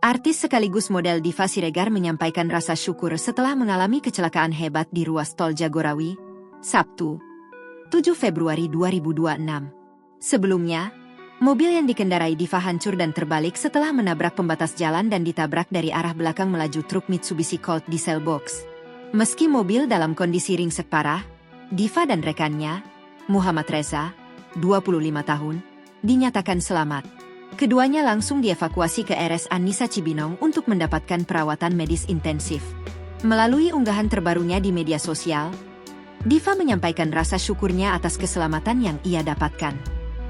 Artis sekaligus model Diva Siregar menyampaikan rasa syukur setelah mengalami kecelakaan hebat di ruas tol Jagorawi, Sabtu, 7 Februari 2026. Sebelumnya, mobil yang dikendarai Diva hancur dan terbalik setelah menabrak pembatas jalan dan ditabrak dari arah belakang melaju truk Mitsubishi Colt Diesel Box. Meski mobil dalam kondisi ringsek parah, Diva dan rekannya, Muhammad Reza, 25 tahun, dinyatakan selamat. Keduanya langsung dievakuasi ke RS Anissa Cibinong untuk mendapatkan perawatan medis intensif. Melalui unggahan terbarunya di media sosial, Diva menyampaikan rasa syukurnya atas keselamatan yang ia dapatkan.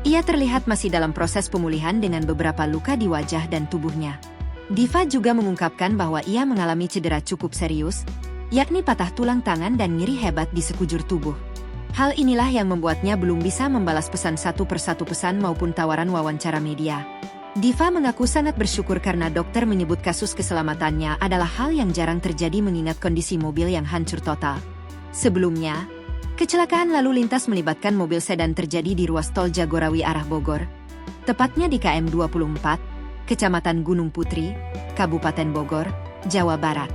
Ia terlihat masih dalam proses pemulihan dengan beberapa luka di wajah dan tubuhnya. Diva juga mengungkapkan bahwa ia mengalami cedera cukup serius, yakni patah tulang tangan dan nyeri hebat di sekujur tubuh. Hal inilah yang membuatnya belum bisa membalas pesan satu persatu pesan maupun tawaran wawancara media. Diva mengaku sangat bersyukur karena dokter menyebut kasus keselamatannya adalah hal yang jarang terjadi mengingat kondisi mobil yang hancur total. Sebelumnya, kecelakaan lalu lintas melibatkan mobil sedan terjadi di ruas tol Jagorawi arah Bogor, tepatnya di KM 24, Kecamatan Gunung Putri, Kabupaten Bogor, Jawa Barat.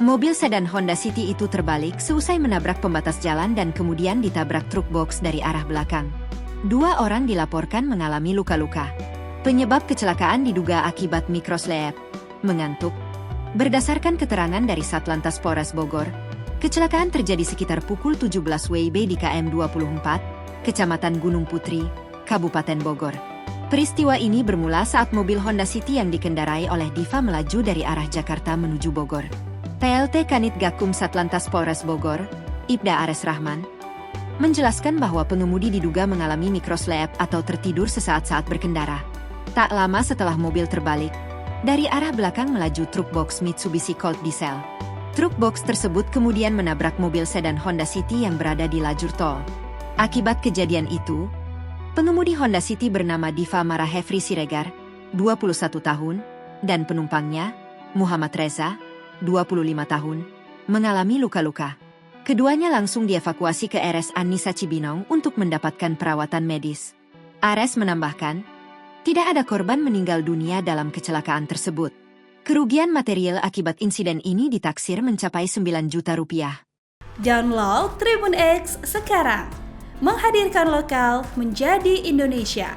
Mobil sedan Honda City itu terbalik seusai menabrak pembatas jalan dan kemudian ditabrak truk box dari arah belakang. 2 orang dilaporkan mengalami luka-luka. Penyebab kecelakaan diduga akibat mikroslep, mengantuk. Berdasarkan keterangan dari Satlantas Polres Bogor, kecelakaan terjadi sekitar pukul 17 WIB di KM 24, Kecamatan Gunung Putri, Kabupaten Bogor. Peristiwa ini bermula saat mobil Honda City yang dikendarai oleh Diva melaju dari arah Jakarta menuju Bogor. PLT Kanit Gakum Satlantas Polres Bogor, Ibda Ares Rahman, menjelaskan bahwa pengemudi diduga mengalami mikroslep atau tertidur sesaat saat berkendara. Tak lama setelah mobil terbalik, dari arah belakang melaju truk box Mitsubishi Colt Diesel. Truk box tersebut kemudian menabrak mobil sedan Honda City yang berada di lajur tol. Akibat kejadian itu, pengemudi Honda City bernama Diva Marahevri Siregar, 21 tahun, dan penumpangnya, Muhammad Reza, 25 tahun, mengalami luka-luka. Keduanya langsung dievakuasi ke RS Anissa Cibinong untuk mendapatkan perawatan medis. Ares menambahkan, tidak ada korban meninggal dunia dalam kecelakaan tersebut. Kerugian material akibat insiden ini ditaksir mencapai 9 juta rupiah. Download Tribun X sekarang, menghadirkan lokal menjadi Indonesia.